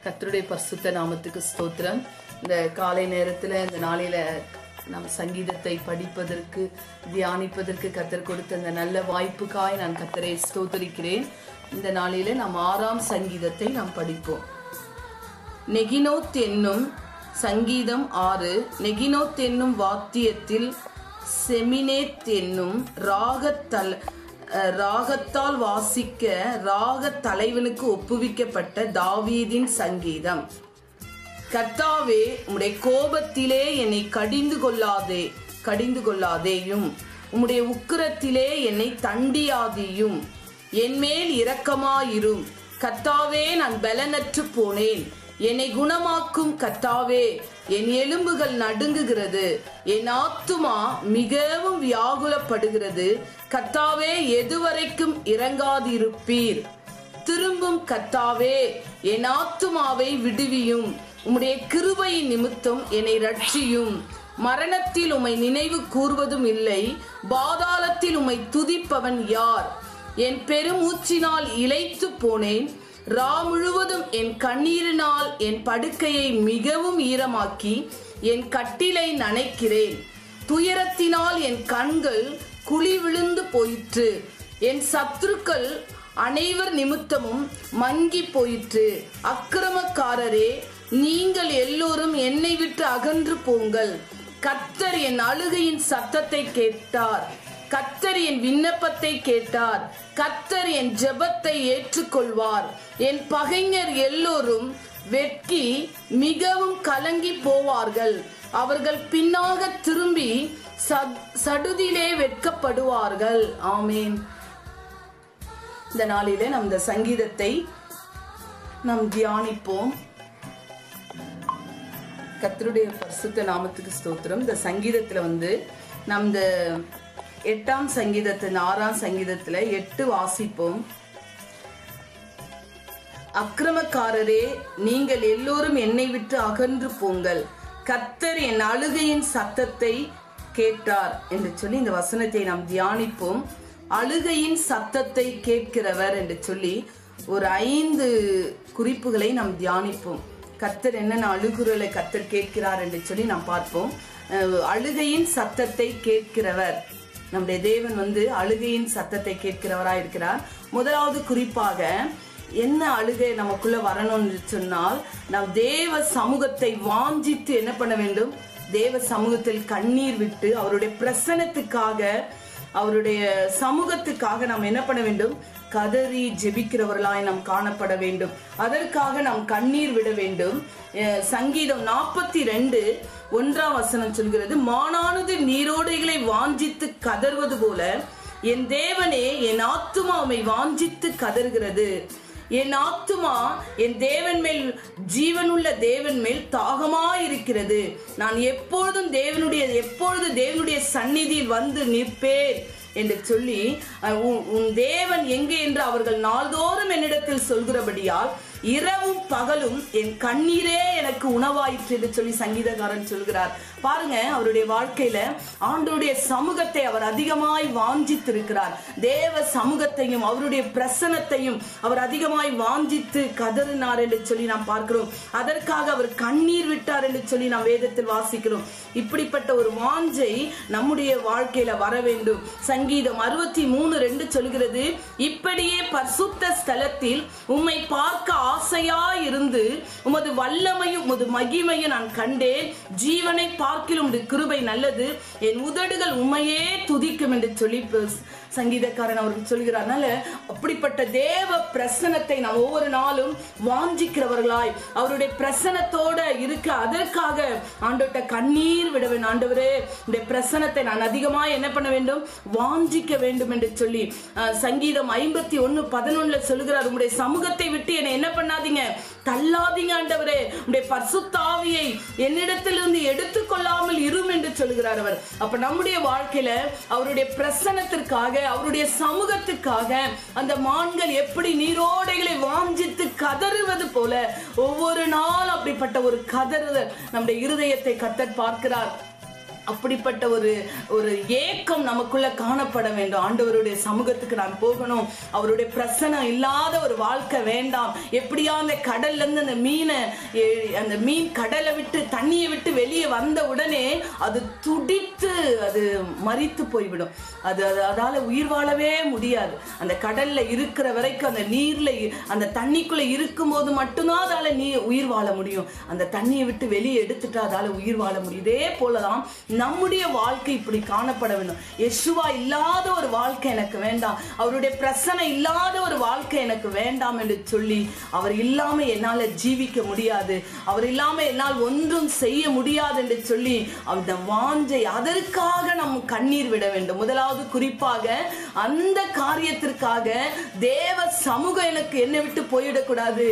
கர்த்தருடைய பரிசுத்த நாமத்துக்கு ஸ்தோத்திரம். இந்த காலை நேரத்துல இந்த நாளில நம் சங்கீதத்தை படிப்பதற்கு தியானிப்பதற்கு கர்த்தர் கொடுத்த இந்த நல்ல வாய்ப்புக்காய் நான் கர்த்தரை ஸ்தோத்திரிக்கிறேன். இந்த நாளில நாம் 6ஆம் சங்கீதத்தை நாம் படிப்போம். நெகினோத் என்னும் சங்கீதம் 6. நெகினோத் என்னும் வாத்தியத்தில் செமினேத் என்னும் ராகத்தால் வாசிக்க ராக தலைவனுக்கு ஒப்புவிக்கப்பட்ட தாவீதின் சங்கீதம். கர்த்தாவே, உம்முடைய கோபத்திலே என்னை கடிந்து கொள்ளாதேயும், உம்முடைய உக்கிரத்திலே என்னை தண்டியாதேயும். என்மேல் இரக்கமாயிரும். கர்த்தாவே, நான் பலனற்று போனேன். என்னை குணமாக்கும் கர்த்தாவே. என் எலும்புகள் நடுங்குகிறது, என் ஆத்துமா மிகவும் வியாகுலப்படுகிறது. கர்த்தாவே, எதுவரைக்கும் இறங்காதிருப்பீர்? திரும்பும் கர்த்தாவே, என் ஆத்துமாவை விடுவியும். உம்முடைய கிருபையின் நிமித்தம் என்னை ரட்சியும். மரணத்தில் உம்மை நினைவு கூர்வதும் இல்லை, பாதாளத்தில் உம்மை துதிப்பவன் யார்? என் பெருமூச்சினால் இளைத்து போனேன். ரா முழுவதும் என் கண்ணீரினால் என் படுக்கையை மிகவும் ஈரமாக்கி என் கட்டிலை நனைக்கிறேன். துயரத்தினால் என் கண்கள் குழி விழுந்து போயிற்று. என் சத்துருக்கள் அனைவர் நிமித்தமும் மங்கி போயிற்று. அக்கிரமக்காரரே, நீங்கள் எல்லோரும் என்னை விட்டு அகன்று போங்கள். கர்த்தர் என் அழுகையின் சத்தத்தை கேட்டார். கர்த்தர் என் விண்ணப்பத்தை கேட்டார். கர்த்தர் என் ஜெபத்தை ஏற்றுக்கொள்வார். என் பகைஞர் எல்லோரும் வெட்கி மிகவும் கலங்கி போவார்கள். அவர்கள் பின்னாக திரும்பி சடுதியிலே வெட்கப்படுவார்கள். ஆமேன். இந்த நாளிலே நம் இந்த சங்கீதத்தை நாம் தியானிப்போம். கர்த்தருடைய பரிசுத்த நாமத்துக்கு ஸ்தோத்திரம். இந்த சங்கீதத்துல நம் இந்த 8ஆம் சங்கீதத்தின் 6ஆம் சங்கீதத்துல 8 வாசிப்போம். அக்கிரமக்காரரே, நீங்கள் எல்லோரும் என்னை விட்டு அகன்று போங்கள். கர்த்தர் என் அழுகையின் சத்தத்தை கேட்டார் என்று சொல்லி இந்த வசனத்தை நாம் தியானிப்போம். அழுகையின் சத்தத்தை கேட்கிறவர் என்று சொல்லி ஒரு 5 குறிப்புகளை நாம் தியானிப்போம். கர்த்தர் என்னென்ன அழுகுறலை கர்த்தர் கேட்கிறார் என்று சொல்லி நாம் பார்ப்போம். அழுகையின் சத்தத்தை கேட்கிறவர் நம்முடைய தேவன் அழுகையின் சத்தத்தை கேட்கிறவராய் இருக்கிறார். முதலாவது குறிப்பாக என்ன அழுகை நமக்குள்ள வரணும்னு சொன்னால், நாம் தேவ சமூகத்தை வாஞ்சித்து என்ன பண்ண வேண்டும்? தேவ சமூகத்தில் கண்ணீர் விட்டு அவருடைய பிரசன்னத்துக்காக, அவருடைய சமூகத்துக்காக நாம் என்ன பண்ண வேண்டும்? கதறி ஜெபிக்கிறவர்களாய் நாம் காணப்பட வேண்டும். அதற்காக நாம் கண்ணீர் விட வேண்டும். சங்கீதம் 42:1 வசனம் சொல்கிறது, மானானது நீரோடைகளை வாஞ்சித்து கதறுவது போல என் தேவனே, என் ஆத்துமா உம்மை வாஞ்சித்து கதறுகிறது. என் ஆத்துமா என் தேவன் மேல், ஜீவனுள்ள தேவன் மேல் தாகமாயிருக்கிறது. நான் எப்பொழுது தேவனுடைய சந்நிதியில் நிற்பேன் என்று சொல்லி, உன் தேவன் எங்கே என்று அவர்கள் நாள்தோறும் என்னிடத்தில் சொல்கிறபடியால் இரவும் பகலும் என் கண்ணீரே எனக்கு உணவாயிற்று என்று சொல்லி சங்கீதக்காரன் சொல்கிறார். பாருங்க, அவருடைய வாழ்க்கையில ஆண்டவருடைய சமூகத்தை அவர் அதிகமாய் வாஞ்சித்திருக்கிறார். தேவ சமூகத்தையும் அவருடைய பிரசன்னத்தையும் அவர் அதிகமாய் வாஞ்சித்து கதறினார் என்று சொல்லி நாம் பார்க்கிறோம். அதற்காக அவர் கண்ணீர் விட்டார் என்று சொல்லி நாம் வேதத்தில் வாசிக்கிறோம். இப்படிப்பட்ட ஒரு வாஞ்சை நம்முடைய வாழ்க்கையில வர வேண்டும். சங்கீதம் 63:2 சொல்கிறது, இப்படியே பரிசுத்த ஸ்தலத்தில் உம்மை பார்க்க ஆசையாயிருந்து உமது வல்லமையும் உமது மகிமையும் நான் கண்டேன். ஜீவனை பார்க்கிலும் உமது கிருபை நல்லது. என் உதடுகள் உம்மையே துதிக்கும் என்று சொல்லி சங்கீதக்காரன் அவருக்கு சொல்கிறார். அப்படிப்பட்ட தேவ பிரசன்னத்தை நாம் ஒவ்வொரு நாளும் வாஞ்சிக்கிறவர்களாய் அவருடைய பிரசன்னத்தோட இருக்க, அதற்காக ஆண்டவர்கிட்ட கண்ணீர் விட வேண்டும். ஆண்டவரே, இந்த பிரசன்னத்தை நான் அதிகமாக என்ன பண்ண வேண்டும்? வாஞ்சிக்க வேண்டும் என்று சொல்லி சங்கீதம் 51:11 சொல்லுகிறார், உங்களுடைய சமூகத்தை விட்டு என்னை என்ன பண்ணாதீங்க? தள்ளாதீங்க ஆண்டவரே. உங்களுடைய பரிசுத்த ஆவியை என்னிடத்திலிருந்து எடுத்துக்கொள்ளாமல் இரும் என்று சொல்லுகிறார் அவர். அப்ப நம்முடைய வாழ்க்கையில அவருடைய பிரசன்னத்திற்காக, அவருடைய சமூகத்துக்காக அந்த மான்கள் எப்படி நீரோடைகளை வாஞ்சித்து கதறுவது போல ஒவ்வொரு நாள் அப்படிப்பட்ட ஒரு கதறுதல் நம்முடைய இருதயத்தை கர்த்தர் பார்க்கிறார். அப்படிப்பட்ட ஒரு ஏக்கம் நமக்குள்ள காணப்பட வேண்டும். ஆண்டவருடைய சமூகத்துக்கு நான் போகணும், அவருடைய பிரசனம் இல்லாத ஒரு வாழ்க்கை வேண்டாம். எப்படியா அந்த கடல்ல இருந்து அந்த மீன் கடலை விட்டு தண்ணியை விட்டு வெளியே வந்த உடனே அது துடித்து அது மரித்து போய்விடும். அதால உயிர் வாழவே முடியாது. அந்த கடல்ல இருக்கிற வரைக்கும், அந்த நீர்ல அந்த தண்ணிக்குள்ள இருக்கும் போது மட்டும்தான் அதால உயிர் வாழ முடியும். அந்த தண்ணியை விட்டு வெளியே எடுத்துட்டா அதால உயிர் வாழ முடியும். இதே போலதான் நம்முடைய வாழ்க்கை இப்படி காணப்பட வேண்டும். யெஷுவா இல்லாத ஒரு வாழ்க்கை எனக்கு வேண்டாம், அவருடைய பிரசனை இல்லாத ஒரு வாழ்க்கை எனக்கு வேண்டாம் என்று சொல்லி, அவர் இல்லாம என்னால ஜீவிக்க முடியாது, அவர் இல்லாம என்னால் ஒன்றும் செய்ய முடியாது என்று சொல்லி அந்த வாஞ்சை, அதற்காக நம் கண்ணீர் விட வேண்டும். முதலாவது குறிப்பாக அந்த காரியத்திற்காக தேவ சமூகம் எனக்கு என்னை விட்டு போயிடக்கூடாது.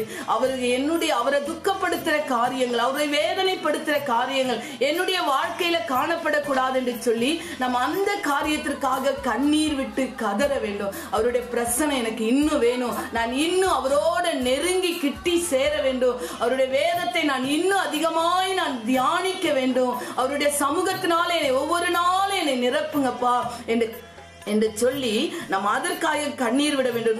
அவரை துக்கப்படுத்துற காரியங்கள், அவரை வேதனைப்படுத்துற காரியங்கள் என்னுடைய வாழ்க்கையில காணப்படக்கூடாது என்று சொல்லி நம்ம அந்த காரியத்திற்காக கண்ணீர் விட்டு கதற வேண்டும். அவருடைய பிரசனை எனக்கு இன்னும் வேணும், நான் இன்னும் அவரோட நெருங்கி கிட்டி சேர வேண்டும், அவருடைய வேதத்தை நான் இன்னும் அதிகமாய் நான் தியானிக்க வேண்டும், அவருடைய சமூகத்தினால என்னை ஒவ்வொரு நாளும் என்னை நிரப்புங்கப்பா என்று சொல்லி நம்ம அதற்காக கண்ணீர் விட வேண்டும்.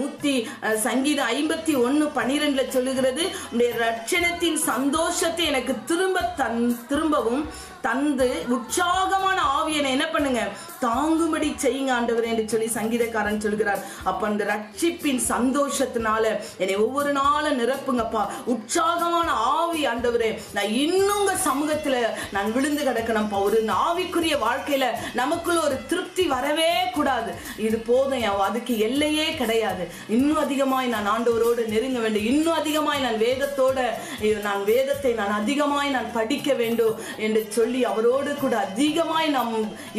சங்கீதம் 51:12 சொல்லுகிறது, உடைய ரட்சணத்தின் சந்தோஷத்தை எனக்கு திரும்பவும் தந்து உற்சாகமான ஆவியனை என்ன பண்ணுங்க, தாங்கும்படி செய்யுங்க ஆண்டவர் என்று சொல்லி சங்கீதக்காரன் சொல்கிறார். அப்ப அந்த ரட்சிப்பின் சந்தோஷத்தினால என்னை ஒவ்வொரு நாளும் நிரப்புங்கப்பா, உற்சாகமான ஆவி ஆண்டவரே, நான் இன்னும் உங்க சமூகத்துல நான் விழுந்து கிடக்கணும்ப்பா. ஒரு ஆவிக்குரிய வாழ்க்கையில நமக்குள்ள ஒரு திருப்தி வரவே கூடாது. இது போதும், அதுக்கு எல்லையே கிடையாது. இன்னும் அதிகமாய் நான் ஆண்டவரோடு நெருங்க வேண்டும், இன்னும் அதிகமாய் நான் வேதத்தை நான் அதிகமாய் நான் படிக்க வேண்டும் என்று சொல்லி அவரோடு கூட அதிகமாய் நாம்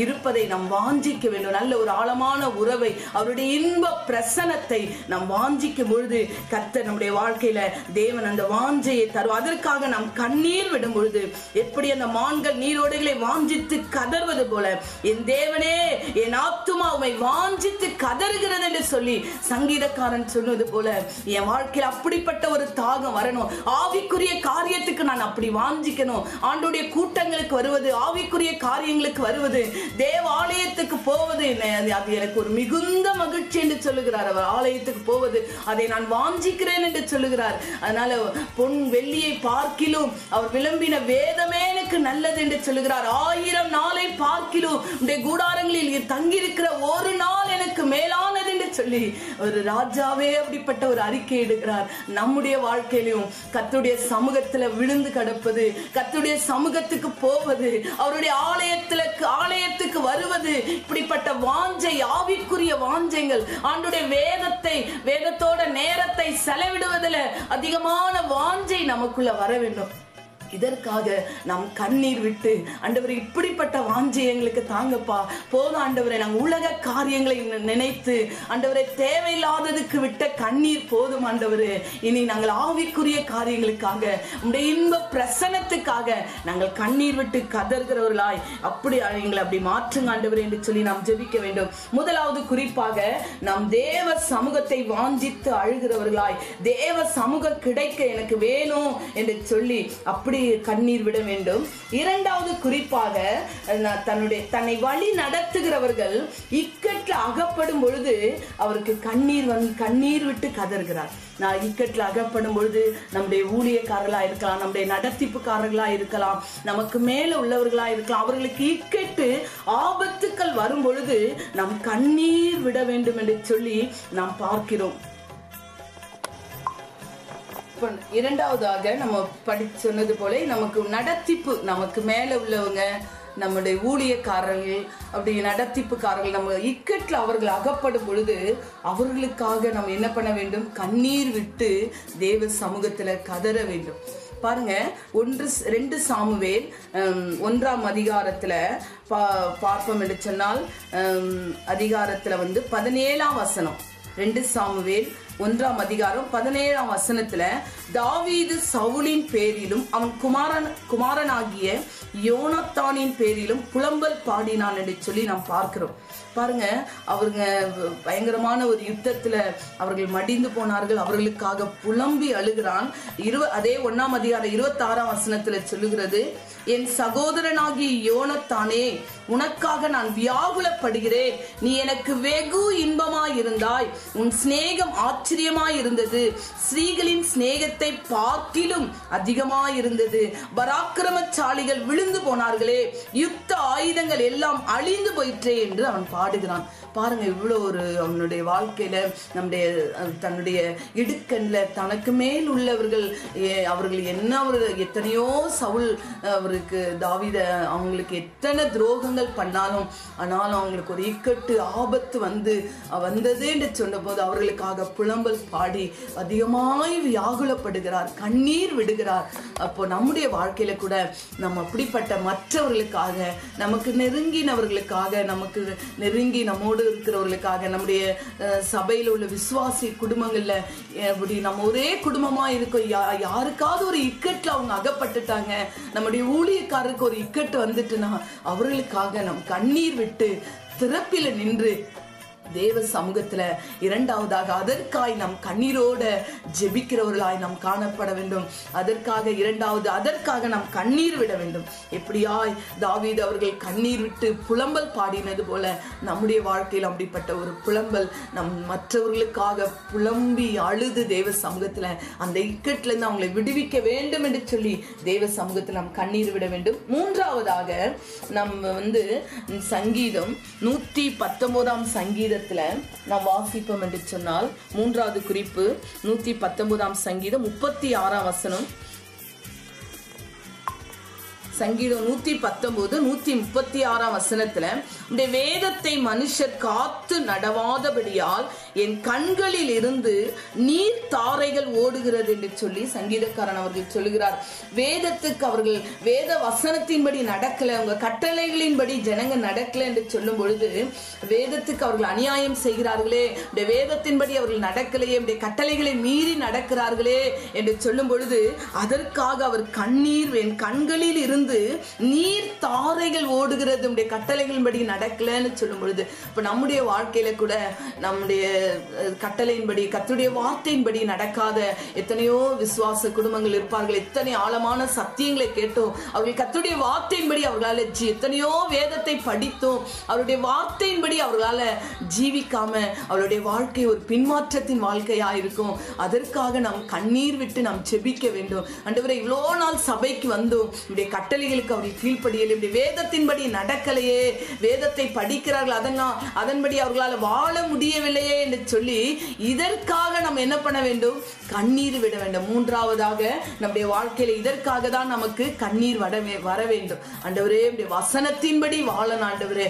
இருப்பதை நாம் வாஞ்சிக்க வேண்டும். நல்ல ஒரு ஆழமான உறவை, அவருடைய இன்ப பிரசனத்தை நாம் வாஞ்சிக்கும் பொழுது கர்த்தர் நம்முடைய வாழ்க்கையில தேவன் அந்த வாஞ்சையை தரும். அதற்காக நாம் கண்ணீர் விடும் பொழுது எப்படி அந்த மான்கள் நீரோடைகளை வாஞ்சித்து கதறுவது போல என் தேவனே என் ஆத்துமா உம்மை வாஞ்சித்து கதறுகிறது என்று சொல்லி சங்கீதக்காரன் சொன்னது போல என் வாழ்க்கையில் அப்படிப்பட்ட ஒரு தாகம் வரணும். ஆவிக்குரிய காரியத்துக்கு நான் அப்படி வாஞ்சிக்கணும். ஆண்டோடைய கூட்டங்களுக்கு வருவது, ஆவிக்குரிய காரியங்களுக்கு வருவது, தேவ ஆலயத்துக்கு போவது, அது எனக்கு ஒரு மிகுந்த மகிழ்ச்சி என்று சொல்லுகிறார். அவர் ஆலயத்துக்கு போவது அதை நான் வாஞ்சிக்கிறேன் என்று சொல்லுகிறார். அதனால பொன் வெள்ளியை பார்க்கிலும் அவர் விளம்பின வேதமே எனக்கு நல்லது என்று சொல்லுகிறார். 1000 நாளை பார்க்கிலும் உடைய கூடாரங்களில் தங்கியிருக்கிற ஒரு நாள் எனக்கு மேலானது என்று சொல்லி ஒரு ராஜாவே அப்படிப்பட்ட ஒரு அறிக்கை எடுக்கிறார். நம்முடைய வாழ்க்கையிலும் கர்த்தருடைய சமூகத்துல விழுந்து கிடப்பது, கர்த்தருடைய சமூகத்துக்கு போவது, அவருடைய ஆலயத்துக்கு வருவது, இப்படிப்பட்ட வாஞ்சை, ஆவிக்குரிய வாஞ்சைகள், ஆண்டுடைய வேதத்தோட நேரத்தை செலவிடுவதில் அதிகமான வாஞ்சை நமக்குள்ள வர வேண்டும். இதற்காக நாம் கண்ணீர் விட்டு ஆண்டவரே இப்படிப்பட்ட வாஞ்சை எங்களுக்கு தாங்கப்பா, போதும் ஆண்டவரே, நாங்கள் உலக காரியங்களை நினைத்து ஆண்டவரே தேவையில்லாததுக்கு விட்ட கண்ணீர் போதும் ஆண்டவரே, இனி நாங்கள் ஆவிக்குரிய காரியங்களுக்காக உடைய இன்ப பிரசனத்துக்காக நாங்கள் கண்ணீர் விட்டு கதறுகிறவர்களாய் அப்படி எங்களை அப்படி மாற்றுங்க ஆண்டவரே என்று சொல்லி நாம் ஜெபிக்க வேண்டும். முதலாவது குறிப்பாக நாம் தேவ சமூகத்தை வாஞ்சித்து அழுகிறவர்களாய், தேவ சமூகம் கிடைக்க எனக்கு வேணும் என்று சொல்லி அப்படி கண்ணீர் விட வேண்டும். இரண்டாவது குறிப்பாக தன்னை வழி நடத்துகிறவர்கள் இக்கட்டில் அகப்படும் பொழுது அவருக்கு கண்ணீர் விட்டு கதறுகிறார். நான் இக்கட்டில் அகப்படும் பொழுது நம்முடைய ஊழியக்காரர்களா இருக்கலாம், நம்முடைய நடத்திப்புக்காரர்களா இருக்கலாம், நமக்கு மேல உள்ளவர்களா இருக்கலாம், அவர்களுக்கு இக்கட்டு ஆபத்துக்கள் வரும் பொழுது நாம் கண்ணீர் விட வேண்டும் என்று சொல்லி நாம் பார்க்கிறோம். இரண்டாவதாக நம்ம சொன்னது போல நமக்கு நடத்திப்பு, நமக்கு மேல உள்ளவங்க, நம்முடைய ஊழியக்காரர்கள், அப்படி நடத்திப்புக்காரர்கள் நம்ம இக்கட்டில் அவர்கள் அகப்படும் பொழுது அவர்களுக்காக நம்ம என்ன பண்ண வேண்டும், கண்ணீர் விட்டு தேவ சமூகத்துல கதற வேண்டும். பாருங்க, 2 சாமுவேல் 1ஆம் அதிகாரத்துல பார்ப்போம் என்று சொன்னால் அதிகாரத்துல 17ஆம் வசனம். 2 சாமுவேல் 1ஆம் அதிகாரம் 17ஆம் வசனத்துல தாவீது சவுலின் பேரிலும் அவன் குமாரனாகிய யோனத்தானின் பேரிலும் புலம்பல் பாடினான் என்று சொல்லி நாம் பார்க்கிறோம். பாருங்க, அவருங்க பயங்கரமான ஒரு யுத்தத்துல அவர்கள் மடிந்து போனார்கள். அவர்களுக்காக புலம்பி அழுகிறான். அதே 1ஆம் அதிகாரம் 26ஆம் வசனத்துல சொல்லுகிறது, என் சகோதரனாகிய யோனத்தானே, உனக்காக நான் வியாகுலப்படுகிறேன். நீ எனக்கு வெகு இன்பமாய் இருந்தாய். உன் சிநேகம் ஆச்சரியமாய் இருந்தது. ஸ்ரீகளின் சிநேகத்தை பார்க்கிலும் அதிகமாய் இருந்தது. பராக்கிரமசாலிகள் விழுந்து போனார்களே, யுத்த ஆயுதங்கள் எல்லாம் அழிந்து போயிற்றே என்று அவன் பாடுகிறான். பாருங்க, இவ்வளவு ஒரு அவனுடைய வாழ்க்கையில தன்னுடைய இடுக்கண்ல தனக்கு மேல் உள்ளவர்கள் அவர்கள் என்ன எத்தனையோ சவுல் அவருக்கு தாவீத அவங்களுக்கு எத்தனை துரோகங்கள் பண்ணாலும் ஆனாலும் அவங்களுக்கு ஒரு இக்கட்டு ஆபத்து வந்தது என்று சொன்ன போது அவர்களுக்காக புலம்பல் பாடி அதிகமாய் வியாகுலப்படுகிறார், கண்ணீர் விடுகிறார். அப்போ நம்முடைய வாழ்க்கையில கூட நம்ம அப்படிப்பட்ட மற்றவர்களுக்காக, நமக்கு நெருங்கினவர்களுக்காக, நமக்கு நெருங்கி நம்மோடு இருக்கிறவர்களுக்காக, நம்முடைய சபையில் உள்ள விசுவாசி குடும்பங்கள்ல அப்படி நம்ம ஒரே குடும்பமா இருக்கோம், யாருக்காவது ஒரு இக்கட்டுல அவங்க அகப்பட்டுட்டாங்க, நம்முடைய ஊழியக்காரருக்கு ஒரு இக்கட்டு வந்துட்டுனா அவர்களுக்காக நம் கண்ணீர் விட்டு திறப்பில நின்று தேவ சமூகத்துல இரண்டாவதாக அதற்காய் நாம் கண்ணீரோட ஜெபிக்கிறவர்களாய் நாம் காணப்பட வேண்டும். அதற்காக நாம் கண்ணீர் விட வேண்டும். எப்படியாய் தாவீது அவர்கள் கண்ணீர் விட்டு புலம்பல் பாடினது போல நம்முடைய வாழ்க்கையில் அப்படிப்பட்ட ஒரு புலம்பல், நம் மற்றவர்களுக்காக புலம்பி அழுது தேவ சமூகத்துல அந்த இக்கட்டுல இருந்து அவங்களை விடுவிக்க வேண்டும் என்று சொல்லி தேவ சமூகத்தில் நாம் கண்ணீர் விட வேண்டும். மூன்றாவதாக நம்ம சங்கீதம் 119ஆம் சங்கீதம் நாம் வாசிப்போம் என்று சொன்னால், மூன்றாவது குறிப்பு 119ஆம் சங்கீதம் 36ஆம் வசனம். சங்கீதம் 119 136ஆம் வசனத்துல, உடைய வேதத்தை மனுஷர் காத்து நடவாதபடியால் என் கண்களில் இருந்து நீர் தாரைகள் ஓடுகிறது என்று சொல்லி சங்கீதக்காரன் அவர்கள் சொல்லுகிறார். வேதத்துக்கு அவர்கள் வேத வசனத்தின்படி நடக்கல, உங்க கட்டளைகளின்படி ஜனங்க நடக்கல என்று சொல்லும் பொழுது, வேதத்துக்கு அவர்கள் அநியாயம் செய்கிறார்களே, வேதத்தின்படி அவர்கள் நடக்கலையே, கட்டளைகளை மீறி நடக்கிறார்களே என்று சொல்லும் பொழுது அதற்காக அவர் கண்ணீர், என் கண்களில் இருந்து நீர் தாரைகள் ஓடுகிறது, நம்முடைய கட்டளைகளின்படி நடக்கலன்னு சொல்லும் பொழுது, இப்ப நம்முடைய வாழ்க்கையில கூட நம்முடைய கட்டளையின்படி கர்த்தருடைய வார்த்தையின்படி நடக்காத எத்தனையோ விசுவாச குடும்பங்கள் இருப்பார்கள். எத்தனை ஆழமான சத்தியங்களை கேட்டோம், அவர்கள் கர்த்தருடைய வார்த்தையின்படி அவர்களால் எத்தனையோ வேதத்தை படித்தோம், அவருடைய வார்த்தையின்படி அவர்களால ஜீவிக்காம அவருடைய வாழ்க்கை ஒரு பின்மாற்றத்தின் வாழ்க்கையா இருக்கும். அதற்காக நாம் கண்ணீர் விட்டு நாம் ஜெபிக்க வேண்டும். ஆண்டவரே, இவ்வளோ நாள் சபைக்கு வந்தோம், நம்முடைய கட்டளைகளுக்கு அவர்கள் கீழ்ப்படியலை, வேதத்தின்படி நடக்கலையே, வேதத்தை படிக்கிறார்கள், அதன்படி அவர்களால் வாழ முடியவில்லையே என்று சொல்லி இதற்காக நம்ம என்ன பண்ண வேண்டும்? கண்ணீர் விட வேண்டும். மூன்றாவதாக நம்முடைய வாழ்க்கையில இதற்காக தான் நமக்கு கண்ணீர் வர வேண்டும். ஆண்டவரே, வசனத்தின்படி வாழணும். ஆண்டவரே,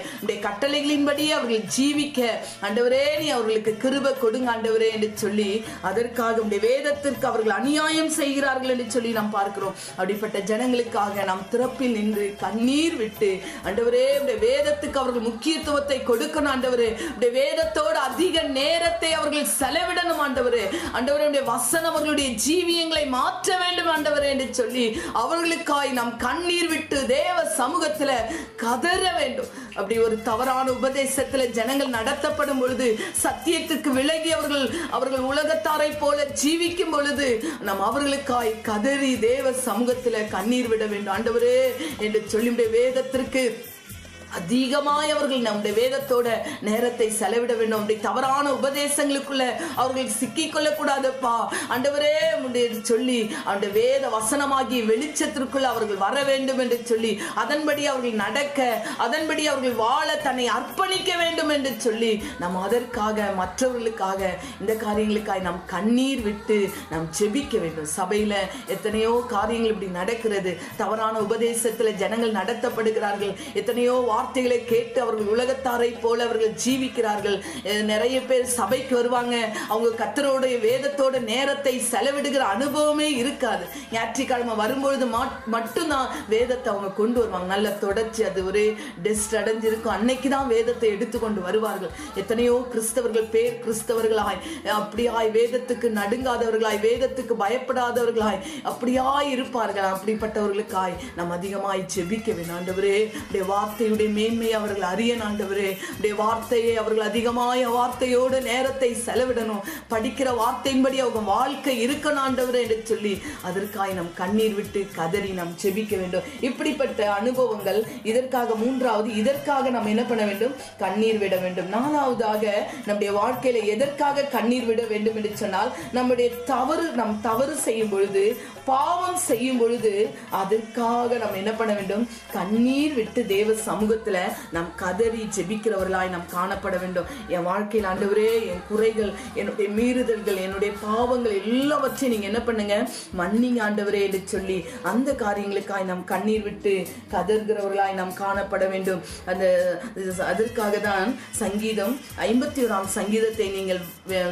கட்டளைகளின்படி அவர்கள் ஜீவிக்க ஆண்டவரே நீ அவர்களுக்கு கிருபை கொடுங்க ஆண்டவரே என்று சொல்லி அதற்காக வேதத்திற்கு அவர்கள் அநியாயம் செய்கிறார்கள் என்று சொல்லி நாம் பார்க்கிறோம். அப்படிப்பட்ட ஜனங்களுக்காக நாம் திறப்பில் நின்று கண்ணீர் விட்டு ஆண்டவரே வேதத்துக்கு அவர்கள் முக்கியத்துவத்தை கொடுக்கணும். ஆண்டவரே, வேதத்தோடு அதிக நேரத்தை அவர்கள் செலவிடணும். ஆண்டவரே, ஆண்டவருடைய வசனம் அவர்களுடைய ஜீவியங்களை மாற்ற வேண்டும் ஆண்டவரே என்று சொல்லி அவர்களுக்காய் நாம் கண்ணீர் விட்டு தேவ சமூகத்துல கதற வேண்டும். அப்படி ஒரு தவறான உபதேசத்துல ஜனங்கள் நடத்தப்படும் பொழுது, சத்தியத்துக்கு விலகி அவர்கள் உலகத்தாரை போல ஜீவிக்கும் பொழுது நாம் அவர்களுக்காய் கதறி தேவ சமூகத்துல கண்ணீர் விட வேண்டும். ஆண்டவரே என்று சொல்லி வேதத்திற்கு அதிகமாய் அவர்கள் நம்முடைய வேதத்தோட நேரத்தை செலவிட வேண்டும். தவறான உபதேசங்களுக்குள்ள அவர்கள் சிக்கிக் கொள்ளக்கூடாதுப்பா ஆண்டவரே சொல்லி அவருடைய வேத வசனமாகி வெளிச்சத்திற்குள்ள அவர்கள் வர வேண்டும் என்று சொல்லி அதன்படி அவர்கள் நடக்க, அதன்படி அவர்கள் வாழ தன்னை அர்ப்பணிக்க வேண்டும் என்று சொல்லி நாம் அதற்காக மற்றவர்களுக்காக இந்த காரியங்களுக்காக நாம் கண்ணீர் விட்டு நாம் ஜெபிக்க வேண்டும். சபையில எத்தனையோ காரியங்கள் இப்படி நடக்கிறது, தவறான உபதேசத்துல ஜனங்கள் நடத்தப்படுகிறார்கள், எத்தனையோ வார்த்தைகளை கேட்டு அவர்கள் உலகத்தாரை போல அவர்கள் ஜீவிக்கிறார்கள். நிறைய பேர் சபைக்கு வருவாங்க, அவங்க கர்த்தருடைய வேதத்தோட நேரத்தை செலவிடுகிற அனுபவமே இருக்காது. ஞாயிற்றுக்கிழமை வரும்பொழுது மட்டும்தான் வேதத்தை அவங்க கொண்டு வருவாங்க. நல்ல தொடர்ச்சி, அது ஒரே டெஸ்ட் அடைஞ்சிருக்கும். அன்னைக்குதான் வேதத்தை எடுத்துக்கொண்டு வருவார்கள். எத்தனையோ கிறிஸ்தவர்கள் பேர் கிறிஸ்தவர்களாய் அப்படியாய் வேதத்துக்கு நடுங்காதவர்களாய், வேதத்துக்கு பயப்படாதவர்களாய் அப்படியாய் இருப்பார்கள். அப்படிப்பட்டவர்களுக்காய் நாம் அதிகமாய் ஜெபிக்க வேண்டும். ஆண்டவரே, உடைய வார்த்தையுடைய மேன்மையை அவர்கள் அறிய ஆண்டவரே, உடைய வார்த்தையை அவர்கள் அதிகமாய் வார்த்தையோடு நேரத்தை செலவிடணும். படிக்கிற வார்த்தையின்படி அவங்க வாழ்க்கை இருக்கணும் ஆண்டவரே என்று சொல்லி அதற்காய் நாம் கண்ணீர் விட்டு கதறி நாம் ஜெபிக்க வேண்டும். இப்படிப்பட்ட அனுபவங்கள். இதற்காக மூன்றாவது, இதற்காக நாம் என்ன பண்ண வேண்டும்? கண்ணீர் விட வேண்டும். நாலாவதாக, நம்முடைய வாழ்க்கையில எதற்காக கண்ணீர் விட வேண்டும் என்று சொன்னால், நம்முடைய நம் தவறு செய்யும் பொழுது, பாவம் செய்யும் பொழுது அதற்காக நாம் என்ன பண்ண வேண்டும்? கண்ணீர் விட்டு தேவ சமூகத்துல நாம் கதறி ஜெபிக்கிறவர்களாய் நாம் காணப்பட வேண்டும். என் வாழ்க்கையில் ஆண்டவரே, என் குறைகள், என்னுடைய மீறுதல்கள், என்னுடைய பாவங்கள் எல்லாவற்றையும் நீங்க என்ன பண்ணுங்க? மன்னிங்க ஆண்டவரே என்று சொல்லி அந்த காரியங்களுக்காய் நாம் கண்ணீர் விட்டு கதறுகிறவர்களாய் நாம் காணப்பட வேண்டும். அதற்காக தான் சங்கீதம் 51 சங்கீதத்தை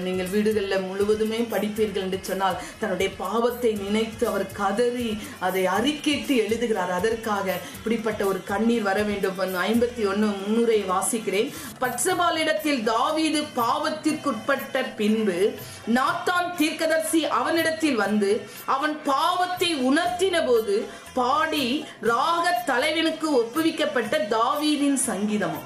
நீங்கள் வீடுகளில் முழுவதுமே படிப்பீர்கள் என்று சொன்னால், தன்னுடைய பாவத்தை நினைத்து அவர் கதறி அதை அறிக்கையிட்டு எழுதுகிறார். அதற்காக இப்படிப்பட்ட ஒரு கண்ணீர் வர வேண்டும். 51:3 வாசிக்கிறேன். பத்சபாளிடத்தில் தாவீது பாவத்திற்குட்பட்ட பின்பு நாத்தான் தீர்க்கதரிசி அவனிடத்தில் வந்து அவன் பாவத்தை உணர்த்தின போது பாடி ராக தலைவனுக்கு ஒப்புவிக்கப்பட்ட தாவீதின் சங்கீதம்.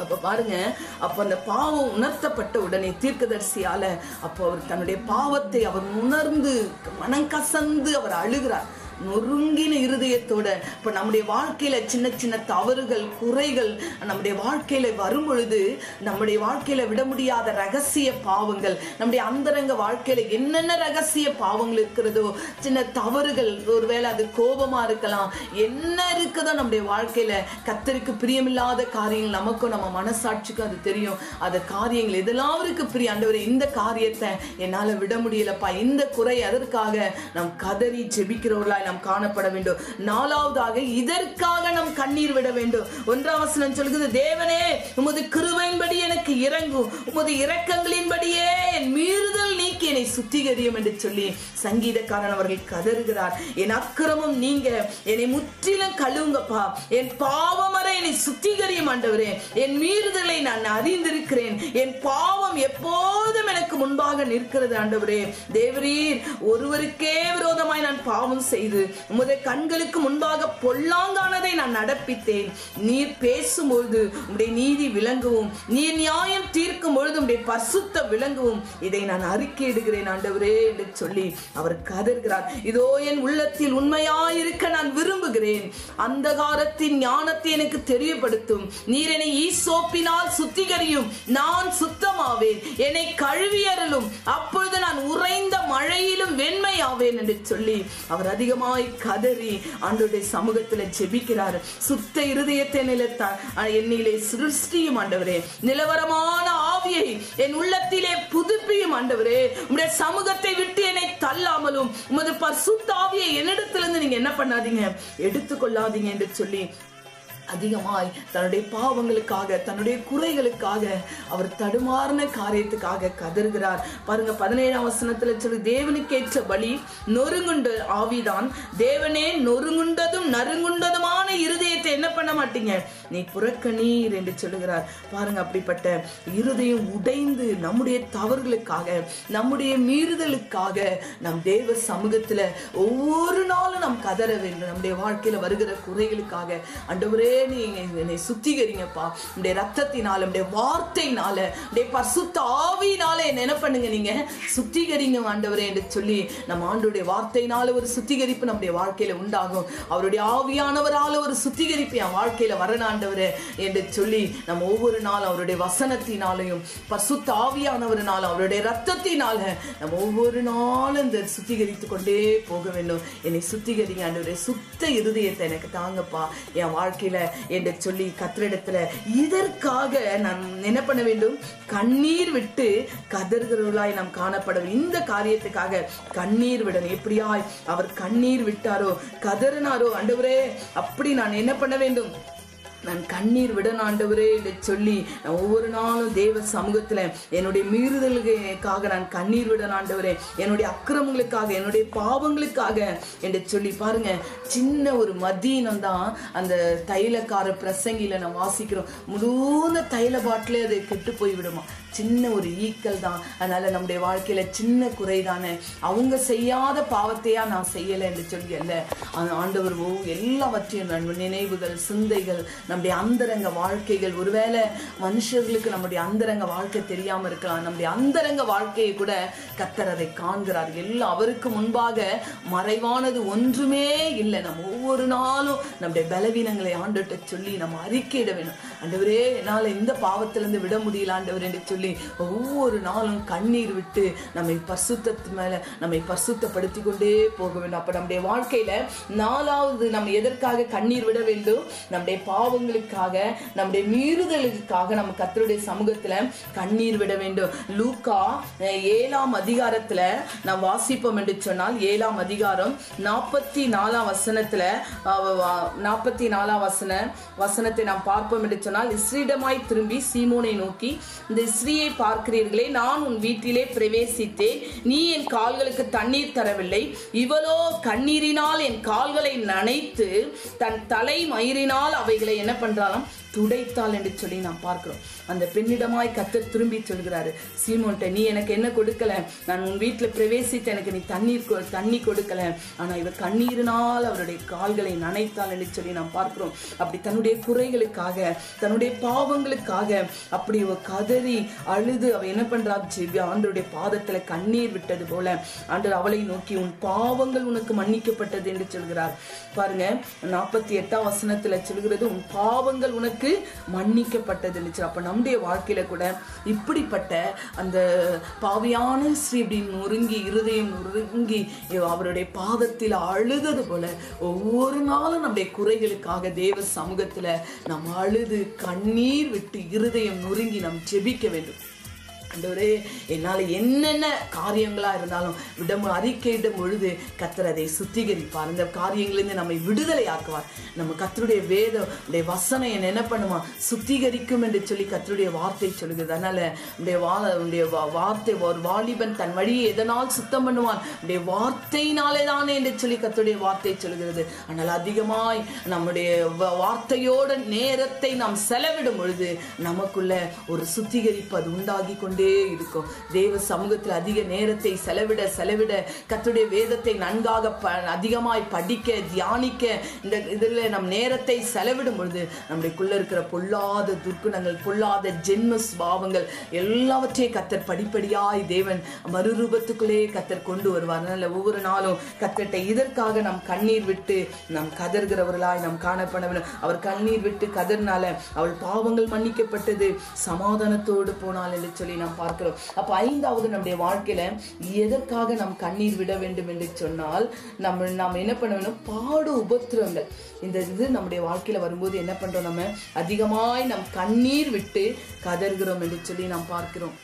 அப்ப பாருங்க, அப்ப அந்த பாவம் உணர்த்தப்பட்ட உடனே தீர்க்கதரிசியால அப்போ அவர் தன்னுடைய பாவத்தை அவர் உணர்ந்து மனம் கசந்து அவர் அழுகிறார். நொறுங்கின இருதயத்தோட. இப்ப நம்முடைய வாழ்க்கையில சின்ன சின்ன தவறுகள், குறைகள் நம்முடைய வாழ்க்கையில வரும் பொழுது, நம்முடைய வாழ்க்கையில விட முடியாத ரகசிய பாவங்கள், நம்முடைய அந்தரங்க வாழ்க்கையில என்னென்ன ரகசிய பாவங்கள் இருக்கிறதோ, சின்ன தவறுகள், ஒருவேளை அது கோபமா இருக்கலாம், என்ன இருக்குதோ நம்முடைய வாழ்க்கையில கர்த்தருக்கு பிரியமில்லாத காரியங்கள், நமக்கும் நம்ம மனசாட்சிக்கும் அது தெரியும். அந்த காரியங்கள் இதெல்லாம் இருக்கு பிரிய ஆண்டவரே, இந்த காரியத்தை என்னால விட முடியலப்பா, இந்த குறை, அதற்காக நாம் கதறி ஜெபிக்கிறவர்களாய் நாம் காணப்பட வேண்டும். நாலாவதாக, இதற்காக நாம் கண்ணீர் விட வேண்டும். 1ஆம் வசனம் சொல்கிறது, தேவனே உமது கிருபையின்படி எனக்கு இரங்கும், உமது இரக்கங்களின்படியே என் மீறுதல் நீக்கி என்னை சுத்திகரியும் என்று சொல்லி சங்கீதக்காரன் அவர்கள் கதறுகிறார். என் அக்கிரமம் நீங்க என்னை முற்றிலும் கழுவுங்கப்பா, என் பாவமறை என்னை சுத்திகரியும் ஆண்டவரே, என் மீறுதலை நான் அறிந்திருக்கிறேன், என் பாவம் எப்போதும் எனக்கு முன்பாக நிற்கிறது ஆண்டவரே. தேவரீர் ஒருவருக்கே விரோதமாய் நான் பாவம் செய்து உமது கண்களுக்கு முன்பாக பொல்லாங்கானதை நான் நடப்பித்தேன். நீர் பேசும்பொழுது உம்முடைய நீதி விளங்கவும், நீர் நியாயம் தீர்க்கும் பொழுது உம்முடைய பரிசுத்த விளங்கவும் இதை நான் அறிக்கையிடுகிறேன் ஆண்டவரே என்று சொல்லி அவர் கதறுகிறார். இதோ என் உள்ளத்தில் உண்மையாயிருக்க நான் விரும்புகிறேன், அந்தகாரத்தின் ஞானத்தை எனக்கு தெரியப்படுத்தும். நீர் என்னை ஈசோப்பினால் சுத்திகரியும், நான் சுத்தமாவேன், என்னை கழுவியறலும், அப்பொழுது நான் உறைந்த மழையிலும் வெண்மையாவேன் என்று சொல்லி அவர் அதிகமாய் கதறி ஆண்டவருடைய சமூகத்துல ஜெபிக்கிறார். சுத்த இருதயத்தை என்னிலே சிருஷ்டியும் ஆண்டவரே, நிலவரமான ஆவியை என் உள்ளத்திலே புதுப்பியும் ஆண்டவரே, உம்முடைய சமூகத்தை விட்டு என்னை தள்ளாமலும் உமது பரிசுத்த ஆவியை என்னிடத்திலிருந்து நீங்க என்ன பண்ணாதீங்க, எடுத்துக்கொள்ளாதீங்க என்று சொல்லி அதிகமாய் தன்னுடைய பாவங்களுக்காக, தன்னுடைய குறைகளுக்காக, அவர் தடுமாறின காரியத்துக்காக கதறுகிறார். பாருங்க 17ஆம் வசனத்துல சொல்லி, தேவனுக்கேற்ற பலி நொறுங்குண்ட ஆவிதான், தேவனே நொறுங்குண்டதும் நறுங்குண்டதுமான இருதயத்தை என்ன பண்ண மாட்டீங்க, நீ புறக்கணீர் என்று சொல்லுகிறார். பாருங்க, அப்படிப்பட்ட இருதயம் உடைந்து நம்முடைய தவறுகளுக்காக, நம்முடைய மீறுதலுக்காக நம் தேவ சமூகத்துல ஒவ்வொரு நாளும் நாம் கதற வேண்டும். நம்முடைய வாழ்க்கையில வருகிற குறைகளுக்காக ஆண்டவரே என்னை சுத்திகரிங்கப்பா, உடைய ரத்தத்தினால, உடைய வார்த்தையினால, உடைய பரிசுத்த ஆவியினால என்ன பண்ணுங்க, நீங்க சுத்திகரிங்க ஆண்டவரே என்று சொல்லி நம்ம ஆண்டவருடைய வார்த்தையினால ஒரு சுத்திகரிப்பு நம்முடைய வாழ்க்கையில உண்டாகும். அவருடைய ஆவியானவரால ஒரு சுத்திகரிப்பு என் வாழ்க்கையில வரணும் ஆண்டவரே என்று சொல்லி நம்ம ஒவ்வொரு நாளும் அவருடைய வசனத்தினாலையும் பரிசுத்த ஆவியானவரினாலும் அவருடைய ரத்தத்தினால நம்ம ஒவ்வொரு நாளும் இந்த சுத்திகரித்து கொண்டே போக வேண்டும். என்னை சுத்திகரிங்க ஆண்டவரே, சுத்த இருதயத்தை எனக்கு தாங்கப்பா என் வாழ்க்கையில என்று சொல்லி கர்த்தரிடத்துல இதற்காக நான் என்ன பண்ண வேண்டும், கண்ணீர் விட்டு கதறுகிறவர்களாய் நாம் காணப்பட இந்த காரியத்துக்காக கண்ணீர் விடணும். எப்படியாய் அவர் கண்ணீர் விட்டாரோ, கதறினாரோ, ஆண்டவரே அப்படி நான் என்ன பண்ண வேண்டும், நான் கண்ணீர் விடணும் ஆண்டவரே என்று சொல்லி நான் ஒவ்வொரு நாளும் தேவ சமூகத்துல என்னுடைய மீறுதலுக்காக நான் கண்ணீர் விடணும் ஆண்டவரே, என்னுடைய அக்கிரமங்களுக்காக, என்னுடைய பாவங்களுக்காக என்று சொல்லி பாருங்க. சின்ன ஒரு மதீனம் தான் அந்த தைலக்கார பிரசங்கில நான் வாசிக்கிறோம். முழு தைல பாட்டிலே அது கெட்டு போய் விடுமா. சின்ன ஒரு ஈக்கள் தான். அதனால நம்முடைய வாழ்க்கையில சின்ன குறைதானே, அவங்க செய்யாத பாவத்தையா நான் செய்யலை என்று சொல்லி அல்ல, ஆண்டவர் எல்லாவற்றையும் நினைவுகள், சிந்தைகள், நம்முடைய அந்தரங்க வாழ்க்கைகள், ஒருவேளை மனுஷர்களுக்கு நம்முடைய அந்தரங்க வாழ்க்கை தெரியாம இருக்கலாம், நம்முடைய அந்தரங்க வாழ்க்கையை கூட கர்த்தர் அதை காண்கிறார். எல்லாம் அவருக்கு முன்பாக மறைவானது ஒன்றுமே இல்லை. நம்ம ஒவ்வொரு நாளும் நம்முடைய பலவீனங்களை ஆண்டவர்கிட்ட சொல்லி நம்ம அறிக்கையிட வேணும். ஆண்டவரே, என்னால இந்த பாவத்திலிருந்து விட முடியல ஆண்டவர் என்று சொல்லி ஒவ்வொரு நாளும் கண்ணீர் விட்டு நம்மை பரிசுத்தத்து மேல நம்மை பரிசுத்தப்படுத்தி கொண்டே போக வேண்டும். அப்ப நம்முடைய வாழ்க்கையில நாலாவது நம்ம எதற்காக கண்ணீர் விட வேண்டும்? நம்முடைய பாவங்களுக்காக, நம்முடைய மீறுதலுக்காக நம்ம கர்த்தருடைய சமூகத்துல கண்ணீர் விட வேண்டும். லூக்கா 7ஆம் அதிகாரத்துல நாம் வாசிப்போம் என்று சொன்னால் 7ஆம் அதிகாரம் 44ஆம் வசனத்துல 44ஆம் வசனத்தை நாம் பார்ப்போம் என்று சொன்னால், இஸ்ரீடமாய் திரும்பி சீமோனை நோக்கி, இந்த ஸ்ரீயை பார்க்கிறீர்களே, நான் உன் வீட்டிலே பிரவேசித்தேன், நீ என் கால்களுக்கு தண்ணீர் தரவில்லை, இவளோ கண்ணீரினால் என் கால்களை நனைத்து தன் தலை மயிரினால் அவைகளை என்ன பண்றாலும் துடைத்தாள் என்று சொல்லி நாம் பார்க்கிறோம். அந்த பெண்ணிடமாய் கர்த்தர் திரும்பி சொல்கிறாரு, சீமோன்ட்ட, நீ எனக்கு என்ன கொடுக்கல, நான் உன் வீட்டுல பிரவேசித்து எனக்கு நீ தண்ணி கொடுக்கல, ஆனா இவர் கண்ணீரினால் அவருடைய கால்களை நனைத்தாள் என்று சொல்லி நாம் பார்க்கிறோம். அப்படி தன்னுடைய குறைகளுக்காக, தன்னுடைய பாவங்களுக்காக அப்படி கதறி அழுது அவ என்ன பண்றா, ஆண்டவருடைய பாதத்துல கண்ணீர் விட்டது போல ஆண்டவர் அவளை நோக்கி, உன் பாவங்கள் உனக்கு மன்னிக்கப்பட்டது என்று சொல்கிறார். பாருங்க, 48ஆம் வசனத்துல சொல்கிறது, உன் பாவங்கள் உனக்கு மன்னிக்கப்பட்டது. அப்ப நம்முடைய வாழ்க்கையில கூட இப்படிப்பட்ட அந்த பாவியான ஸ்ரீ இப்படி நொறுங்கி, இருதயம் நொறுங்கி அவருடைய பாதத்தில் அழுதது போல ஒவ்வொரு நாளும் நம்முடைய குறைகளுக்காக தேவ சமூகத்துல நாம் அழுது கண்ணீர் விட்டு இருதயம் நொறுங்கி நாம் ஜெபிக்க வேண்டும். ஆண்டவரே, என்னால என்னென்ன காரியங்களா இருந்தாலும் அறிக்கையிடும் பொழுது கர்த்தர் அதை சுத்திகரிப்பார். அந்த காரியங்களிலிருந்து நம்மை விடுதலை ஆக்குவார். நம்ம கர்த்தருடைய வேத வசனம் என்ன பண்ணுமா, சுத்திகரிக்கும் என்று சொல்லி கர்த்தருடைய வார்த்தை சொல்லுகிறது. அதனால வார்த்தை, ஒரு வாலிபன் தன் வழியை எதனால் சுத்தம் பண்ணுவான், வார்த்தையினாலே தானே என்று சொல்லி கர்த்தருடைய வார்த்தை சொல்லுகிறது. ஆனால் அதிகமாய் நம்முடைய வார்த்தையோட நேரத்தை நாம் செலவிடும் பொழுது நமக்குள்ள ஒரு சுத்திகரிப்பு அது உண்டாகி கொண்டே இருக்கும். தேவ சமூகத்தில் அதிக நேரத்தை செலவிட கர்த்தருடைய வேதத்தை நன்காக அதிகமாய் படிக்க, தியானிக்க, இந்த இதுல நம் நேரத்தை செலவிடும் பொழுது நம்முடையக்குள்ள இருக்கிற பொல்லாத துர்க்குணங்கள், பொல்லாத ஜென்ம சுபாவங்கள் எல்லாவற்றையும் கர்த்தர் படிப்படியாய் தேவன் மறுரூபத்துக்குள்ளே கர்த்தர் கொண்டு வருவார். அதனால ஒவ்வொரு நாளும் கர்த்தர்ட்ட இதற்காக நாம் கண்ணீர் விட்டு நாம் கதறுகிறவர்களாய் நாம் காணப்பட வேண்டும். அவர் கண்ணீர் விட்டு கதறினால அவள் பாவங்கள் மன்னிக்கப்பட்டது, சமாதானத்தோடு போனாள் என்று சொல்லி நாம் பார்க்கிறோம். அப்ப 5வது நம்முடைய வாழ்க்கையில எதற்காக நாம் கண்ணீர் விட வேண்டும் என்று சொன்னால், நாம் என்ன பண்ண வேண்டும், பாடு உபத்திரங்கள் இந்த இது நம்முடைய வாழ்க்கையில வரும்போது என்ன பண்றோம், நம்ம அதிகமாய் நாம் கண்ணீர் விட்டு கதறுகிறோம் என்று சொல்லி நாம் பார்க்கிறோம்.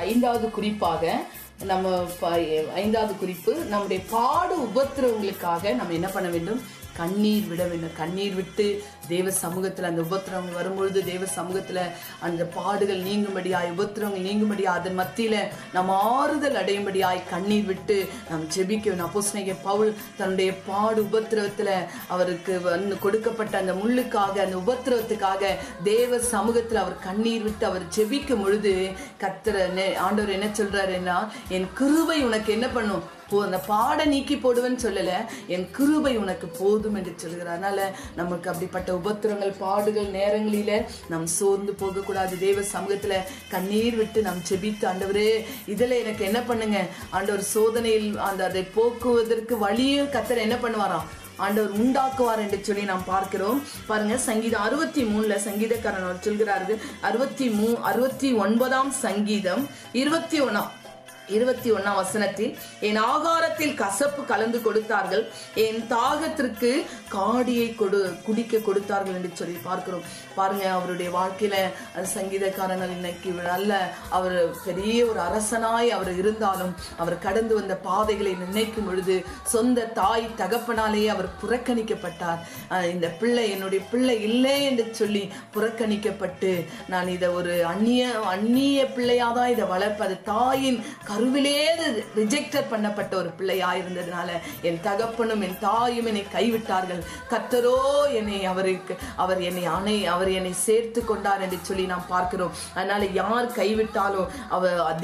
5வது குறிப்பாக நம்ம 5வது குறிப்பு, நம்முடைய பாடு உபத்திரவங்களுக்காக நம்ம என்ன பண்ண வேண்டும், கண்ணீர் விட வேண்டும். கண்ணீர் விட்டு தேவ சமூகத்துல அந்த உபத்திரவங்கள் வரும்பொழுது தேவ சமூகத்துல அந்த பாடுகள் நீங்கும்படியாய், உபத்திரவங்கள் நீங்கும்படியாய், அதன் மத்தியில நம்ம ஆறுதல் அடையும்படியாய் கண்ணீர் விட்டு நாம் ஜெபிக்க வேண்டும். அப்போஸ்தலனாகிய பவுல் தன்னுடைய பாடு உபத்திரவத்துல அவருக்கு கொடுக்கப்பட்ட அந்த முள்ளுக்காக, அந்த உபத்திரவத்துக்காக தேவ சமூகத்துல அவர் கண்ணீர் விட்டு அவர் ஜெபிக்கும் பொழுது ஆண்டவர் என்ன சொல்றாருன்னா, என் கிருபை உனக்கு என்ன பண்ணும், அந்த பாட நீக்கி போடுவேன்னு சொல்லல, என் கிருபை உனக்கு போதும் என்று சொல்கிறார். அதனால நமக்கு அப்படிப்பட்ட உபத்திரங்கள், பாடுகள் நேரங்களில நாம் சோர்ந்து போக கூடாது. தேவ சமூகத்துல கண்ணீர் விட்டு நாம் ஜெபித்து, ஆண்டவரே இதுல எனக்கு என்ன பண்ணுங்க, ஆண்டவர் சோதனையில் அதை போக்குவதற்கு வழியும் கர்த்தர் என்ன பண்ணுவாராம், ஆண்டவர் உண்டாக்குவார் என்று சொல்லி நாம் பார்க்கிறோம். பாருங்க, சங்கீதம் 63ல சங்கீதக்காரன் சொல்கிறார்கள், 69ஆம் சங்கீதம் 21 21ஆம் வசனத்தில், என் ஆகாரத்தில் கசப்பு கலந்து கொடுத்தார்கள், என் தாகத்திற்கு காடியை குடிக்க கொடுத்தார்கள் என்று சொல்லி பார்க்கிறோம். பாருங்க, அவருடைய வாழ்க்கையில சங்கீதக்காரர்கள் இன்னைக்கு நல்ல அவர் பெரிய ஒரு அரசனாய் அவர் இருந்தாலும் அவர் கடந்து வந்த பாதைகளை நினைக்கும் பொழுது சொந்த தாய் தகப்பனாலேயே அவர் புறக்கணிக்கப்பட்டார். இந்த பிள்ளை என்னுடைய பிள்ளை இல்லை என்று சொல்லி புறக்கணிக்கப்பட்டு, நான் இதை ஒரு அந்நிய பிள்ளையாதான் இதை வளர்ப்பது, தாயின் கருவிலே ரிஜெக்டட் பண்ணப்பட்ட ஒரு பிள்ளையாயிருந்ததுனால என் தகப்பனும் என் தாயும் என்னை கைவிட்டார்கள். கர்த்தரோ அவர் என்னை சேர்த்து கொண்டார் என்று சொல்லி நாம் பார்க்கிறோம். அதனால யார் கைவிட்டாலும்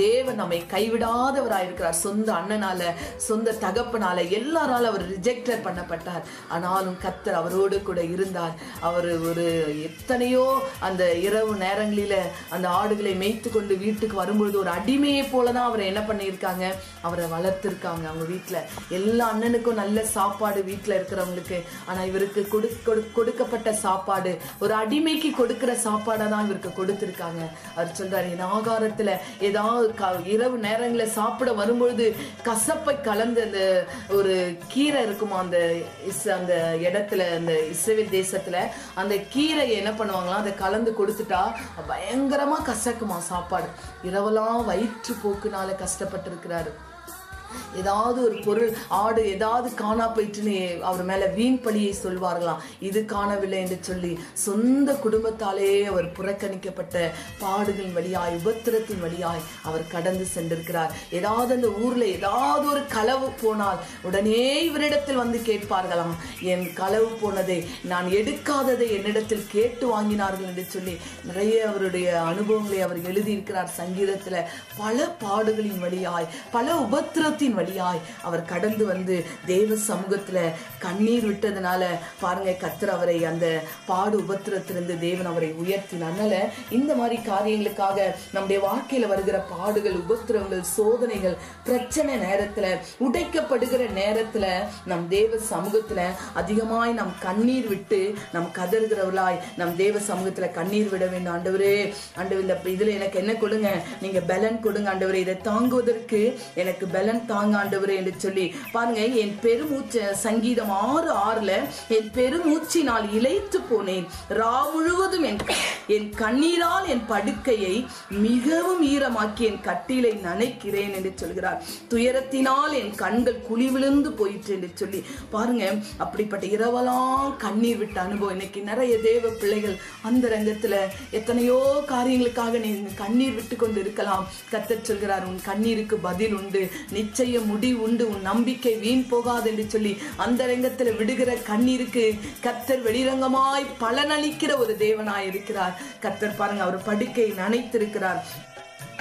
தேவன் நம்மை கைவிடாதவராயிருக்கிறார். சொந்த அண்ணனால, சொந்த தகப்பனால, எல்லாரால அவர் ரிஜெக்டட் பண்ணப்பட்டார். ஆனாலும் கர்த்தர் அவரோடு கூட இருந்தார். அவர் ஒரு எத்தனையோ அந்த இரவு நேரங்களில அந்த ஆடுகளை மேய்த்து கொண்டு வீட்டுக்கு வரும்பொழுது ஒரு அடிமையை போலதான் அவரை என்ன பண்ணியிருக்காங்க, அவரை வளர்த்திருக்காங்க. அவங்க வீட்டுல எல்லா அண்ணனுக்கும் நல்ல சாப்பாடு வீட்டுல இருக்கிறவங்களுக்கு, ஆனா இவருக்கு கொடுக்கப்பட்ட சாப்பாடு ஒரு அடிமைக்கு கொடுக்கிற சாப்பாடை தான் இவருக்கு கொடுத்திருக்காங்க. அவர் சொல்றாரு, என் ஆகாரத்துல ஏதாவது இரவு நேரங்கள சாப்பிட வரும்பொழுது கசப்பை கலந்து அந்த ஒரு கீரை இருக்குமா அந்த இடத்துல, அந்த இஸ்ரவேல் தேசத்துல அந்த கீரையை என்ன பண்ணுவாங்களா, அதை கலந்து கொடுத்துட்டா பயங்கரமா கசக்குமா சாப்பாடு. இரவெல்லாம் வயிற்று போக்குனால கஷ்டப்பட்டு இருக்கிறாரு. ஏதாவது ஒரு பொருள், ஆடு ஏதாவது காணா போயிட்டுன்னு அவர் மேல வீண் பழியை சொல்வார்களாம். இது காணவில்லை என்று சொல்லி சொந்த குடும்பத்தாலே அவர் புறக்கணிக்கப்பட்ட பாடுகளின் வழியாய், உபத்திரத்தின் வழியாய் அவர் கடந்து சென்றிருக்கிறார். ஏதாவது அந்த ஊர்ல ஏதாவது ஒரு களவு போனால் உடனே இவரிடத்தில் வந்து கேட்பார்களாம், என் களவு போனதை, நான் எடுக்காததை என்னிடத்தில் கேட்டு வாங்கினார்கள் என்று சொல்லி நிறைய அவருடைய அனுபவங்களை அவர் எழுதியிருக்கிறார் சங்கீதத்துல. பல பாடுகளின் வழியாய், பல உபத்திரத்தின் வழியாய் அவர் கடந்து வந்து தேவ சமூகத்துல கண்ணீர் விட்டதுனால பாருங்க, கர்த்தர் அவரை அந்த பாடு உபத்திரத்திலிருந்து தேவன் அவரை உயர்த்தினார். அதனால இந்த மாதிரி காரியங்களுக்காக நம்முடைய வாழ்க்கையில வருகிற பாடுகள், உபத்திரங்கள், சோதனைகள், பிரச்சனை நேரத்துல, உடைக்கப்படுகிற நேரத்துல நம் தேவ சமூகத்துல அதிகமாய் நம் கண்ணீர் விட்டு நம் கதறுகிறவர்களாய் நம் தேவ சமூகத்துல கண்ணீர் விட வேண்டும். ஆண்டவரே, ஆண்டவர் இதுல எனக்கு என்ன கொடுங்க, நீங்க பலன் கொடுங்க ஆண்டவரே, இதை தாங்குவதற்கு எனக்கு பலன் தாங்க ஆண்டவரே என்று சொல்லி பாருங்க. என் பெருமூச்சு, சங்கீதம் 6:6, என் பெருமூச்சினால் இளைத்து போனேன், ரா முழுவதும் என் கண்ணீரால் என் படுக்கையை மிகவும் ஈரமாக்கி என் கட்டிலை நனைக்கிறேன் என்று சொல்கிறார். துயரத்தினால் என் கண்கள் குழி விழுந்து போயிற்று என்று சொல்லி பாருங்க. அப்படிப்பட்ட இரவெல்லாம் கண்ணீர் விட்ட அனுபவம். இன்னைக்கு நிறைய தேவ பிள்ளைகள் அந்த ரங்கத்துல எத்தனையோ காரியங்களுக்காக நீ கண்ணீர் விட்டு கொண்டு இருக்கலாம். கர்த்தர் சொல்கிறார், உன் கண்ணீருக்கு பதில் உண்டு, நிச்சய முடிவு உண்டு, உன் நம்பிக்கை வீண் போகாது என்று சொல்லி அந்த ரங்கத்துல விடுகிற கண்ணீருக்கு கர்த்தர் வெளிரங்கமாய் பலனளிக்கிற ஒரு தேவனாய் இருக்கிறார். கர்த்தர் பாருங்க, அவர் படுக்கை நனைத்திருக்கிறார்.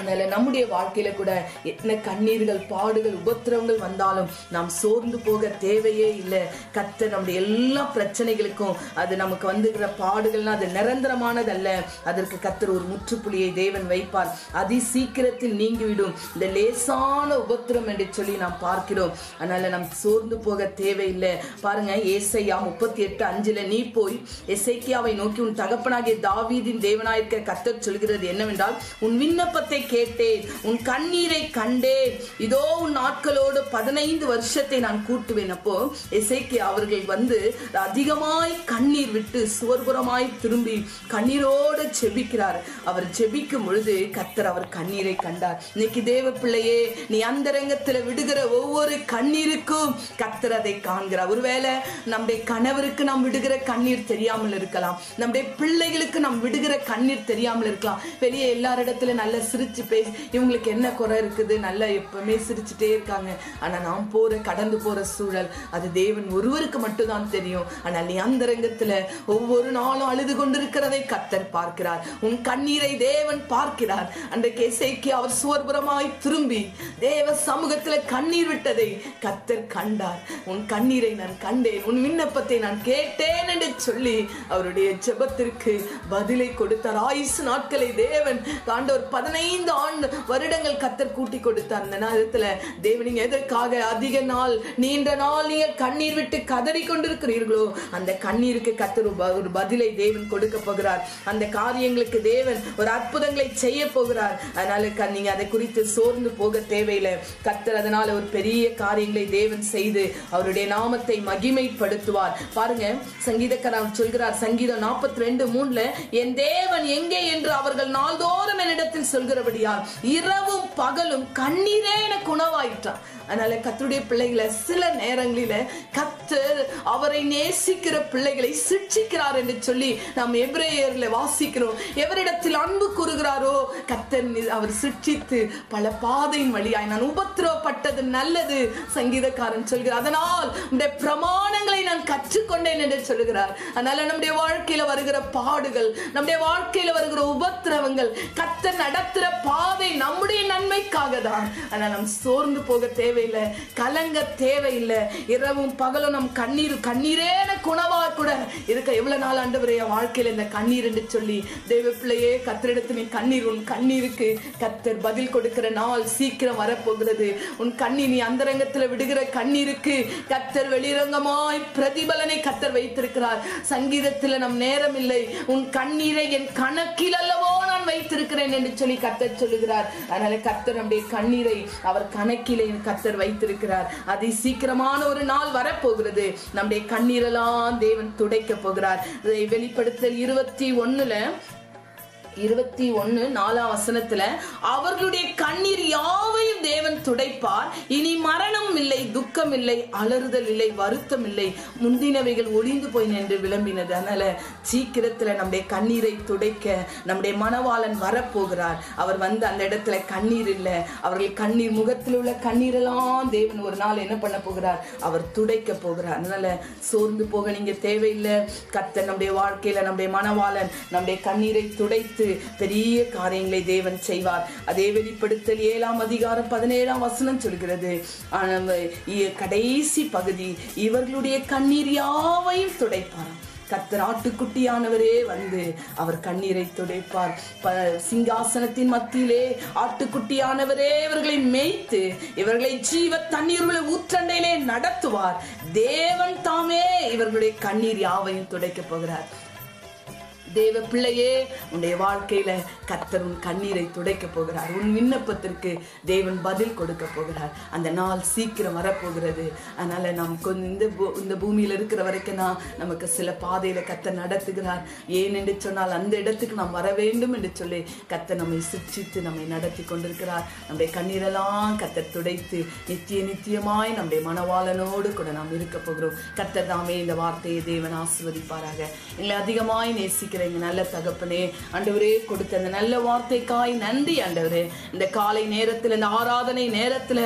அதனால நம்முடைய வாழ்க்கையில கூட என்ன கண்ணீர்கள், பாடுகள், உபத்திரவங்கள் வந்தாலும் நாம் சோர்ந்து போக தேவையே இல்லை. கர்த்தர் நம்முடைய எல்லா பிரச்சனைகளுக்கும், அது நமக்கு வந்துகிற பாடுகள்னா அது நிரந்தரமானது அல்ல, அதற்கு கர்த்தர் ஒரு முற்றுப்புள்ளியை தேவன் வைப்பார். அதி சீக்கிரத்தில் நீங்கிவிடும் இந்த லேசான உபத்திரம் என்று சொல்லி நாம் பார்க்கிறோம். அதனால நாம் சோர்ந்து போக தேவையில்லை. பாருங்க, ஏசாயா 38:5, நீ போய் எசேக்கியாவை நோக்கி, உன் தகப்பனாகிய தாவீதின் தேவனாயிருக்கிற கர்த்தர் சொல்கிறது என்னவென்றால், உன் விண்ணப்பத்தை கேட்டேன், உன் கண்ணீரை கண்டேன், இதோ உன் நாட்களோடு 15 வருஷத்தை நான் கூட்டுவேன். அப்போ எசேக்கியா அவர்கள் வந்து அதிகமாய் கண்ணீர் விட்டு சோர்புறமாய் திரும்பி கண்ணீரோடு செபிக்கிறார். அவர் செபிக்கும் பொழுது கர்த்தர் அவர் கண்ணீரை கண்டார். இன்னைக்கு தேவ பிள்ளையே, நீ அந்த ரங்கத்துல விடுகிற ஒவ்வொரு கண்ணீருக்கும் கர்த்தர் அதை காண்கிறார். ஒருவேளை நம்முடைய கணவருக்கு நாம் விடுகிற கண்ணீர் தெரியாமல் இருக்கலாம், நம்முடைய பிள்ளைகளுக்கு நாம் விடுகிற கண்ணீர் தெரியாமல் இருக்கலாம். வெளியே எல்லாரிடத்துல நல்ல சிரிச்சு பேசி, இவங்களுக்கு என்ன குறை இருக்குது, நல்லா எப்பவுமே சிரிச்சுட்டே இருக்காங்க. ஆனா நாம் கடந்து போற சூழல் அது தேவன் ஒருவருக்கு மட்டும்தான் தெரியும். ஆனால் நீ அந்த ரங்கத்துல ஒவ்வொரு நாளும் அழுது கொண்டிருக்கிறதை கர்த்தர் பார்க்கிறார். உன் கண்ணீரை தேவன் பார்க்கிறார். அன்றைக்கு எசேக்கியா அவர் சோர்புறமாய் திரும்பி தேவ சமூகத்துல கண்ணீர் விட்டதை கர்த்தர் கண்டார். உன் கண்ணீரை நான் கண்டேன், உன் விண்ணப்பத்தை நான் கேட்டேன் என்று சொல்லி அவருடைய ஜெபத்திற்கு பதிலை கொடுத்தார். ஆயுசு நாட்களை தேவன் ஆண்டவர் 15 5 வருடங்கள் கர்த்தர் கூட்டி கொடுத்தார். அந்த நேரத்துல தேவன் நீங்க எதற்காக அதிக நாள் நீண்ட நாள் நீங்கள் கண்ணீர் விட்டு கதறி கொண்டிருக்கிறீர்களோ அந்த கண்ணீருக்கு கர்த்தர் ஒரு பதிலை தேவன் கொடுக்க போகிறார். அந்த காரியங்களுக்கு தேவன் ஒரு அற்புதங்களை செய்ய போகிறார். அதனால நீங்க அதை குறித்து சோர்ந்து போக தேவையில்லை. கர்த்தர் அதனால ஒரு பெரிய காரியங்களை தேவன் செய்து அவருடைய நாமத்தை மகிமைப்படுத்துவார். பாருங்க, சங்கீதக்காரன் சொல்கிறார், சங்கீதம் 42:3, என் தேவன் எங்கே என்று அவர்கள் நாள்தோறும் என்னிடத்தில் சொல்கிறபடியால் இரவும் பகலும் கண்ணீரே எனக்கு உணவாயிற்றான். அதனால கர்த்தருடைய பிள்ளைகளை சில நேரங்களில கர்த்தர் அவரை நேசிக்கிற பிள்ளைகளை சிட்சிக்கிறார் என்று சொல்லி நாம் எபிரேயர்ல வாசிக்கிறோம். எவரிடத்தில் அன்பு கூறுகிறாரோ கர்த்தர் அவர் சிட்சித்து பல பாதையின் வழியாய் நான் உபத்திரவப்பட்டது நல்லது சங்கீதக்காரன் சொல்கிறார். அதனால் நம்முடைய பிரமாணங்களை நான் கற்றுக்கொண்டேன் என்று சொல்லுகிறார். அதனால நம்முடைய வாழ்க்கையில வருகிற பாடுகள், நம்முடைய வாழ்க்கையில வருகிற உபத்திரவங்கள் கர்த்தர் நடத்துற பாதை நம்முடைய நன்மைக்காக தான். அதனால நாம் சோர்ந்து போக தேவையில்லை, கலங்க தேவையில்லை. இரவும் பகலும் நம் கண்ணீரே குணவா கூட இருக்க எவ்வளவு நாள் ஆண்டவரே வாழ்க்கையில இந்த கண்ணீர் என்று சொல்லி தேவ பிள்ளையே கர்த்தரிடத்தில் நீ கண்ணீர், உன் கண்ணீருக்கு கர்த்தர் பதில் கொடுக்கிற நாள் சீக்கிரம் வரப்போகிறது. உன் கண்ணீர் நீ அந்தரங்கத்தில் விடுகிற கண்ணீருக்கு கர்த்தர் வெளிரங்கமாய் பிரதிபலனை கர்த்தர் வைத்திருக்கிறார். சங்கீதத்தில் நம் நேரம் இல்லை, உன் கண்ணீரை என் கணக்கில் அல்லவோ நான் வைத்திருக்கிறேன் என்று சொல்லி கர்த்தர் சொல்லுகிறார். அதனால கர்த்தர் நம்முடைய கண்ணீரை அவர் கணக்கிலே கர்த்தர் வைத்திருக்கிறார். அதை சீக்கிரமான ஒரு நாள் வரப்போகிறது. நம்முடைய கண்ணீரெல்லாம் தேவன் துடைக்க போகிறார். வெளிப்படுத்தல் 21:4 அவர்களுடைய கண்ணீர் யாவையும் தேவன் துடைப்பார். இனி மரணம் இல்லை, துக்கம் இல்லை, அலறுதல் இல்லை, வருத்தம் இல்லை, முந்தினவைகள் ஒளிந்து போய் நின்று விளம்பினது. அதனால சீக்கிரத்துல நம்முடைய கண்ணீரை துடைக்க நம்முடைய மணவாளன் வரப்போகிறார். அவர் வந்து அந்த இடத்துல கண்ணீர் இல்லை, அவர்கள் கண்ணீர் முகத்தில் உள்ள கண்ணீரெல்லாம் தேவன் ஒரு நாள் என்ன பண்ண போகிறார், அவர் துடைக்க போகிறார். அதனால சோர்ந்து போக நீங்க தேவையில்லை. கர்த்தர் நம்முடைய வாழ்க்கையில நம்முடைய மணவாளன் நம்முடைய கண்ணீரை துடைத்து பெரிய காரியங்களை தேவன் செய்வார். அதே வெளிப்படுத்தல் 7:17 சொல்கிறது, கடைசி பகுதி, இவர்களுடைய கண்ணீர் யாவையும் துடைப்பார். கர்த்தர் ஆட்டுக்குட்டியானவரே வந்து அவர் கண்ணீரை துடைப்பார். சிங்காசனத்தின் மத்தியிலே ஆட்டுக்குட்டியானவரே இவர்களை மேய்த்து இவர்களை ஜீவ தண்ணீருள்ள ஊற்றண்டையிலே நடத்துவார். தேவன் தாமே இவர்களுடைய கண்ணீர் யாவையும் துடைக்க போகிறார். தேவ பிள்ளையே, உன்னுடைய வாழ்க்கையில கர்த்தர் உன் கண்ணீரை துடைக்க போகிறார். உன் விண்ணப்பத்திற்கு தேவன் பதில் கொடுக்க போகிறார். அந்த நாள் சீக்கிரம் வரப்போகிறது. அதனால நாம் இந்த பூமியில இருக்கிற வரைக்கும் தான் நமக்கு சில பாதையில கர்த்தர் நடத்துகிறார். ஏன் என்று சொன்னால் அந்த இடத்துக்கு நாம் வர வேண்டும் என்று சொல்லி கர்த்தர் நம்மை சிட்சித்து நம்மை நடத்தி கொண்டிருக்கிறார். நம்முடைய கண்ணீரெல்லாம் கர்த்தர் துடைத்து நித்தியமாய் நம்முடைய மணவாளனோடு கூட நாம் இருக்க போகிறோம். கர்த்தர் தாமே இந்த வார்த்தையை தேவன் ஆசீர்வதிப்பாராக. எங்களை அதிகமாய் நேசிக்கிற நல்ல தகப்பனே, ஆண்டவரே கொடுத்த அந்த நல்ல வார்த்தைக்காய் நன்றி ஆண்டவரே. இந்த காலை நேரத்தில், இந்த ஆராதனை நேரத்தில்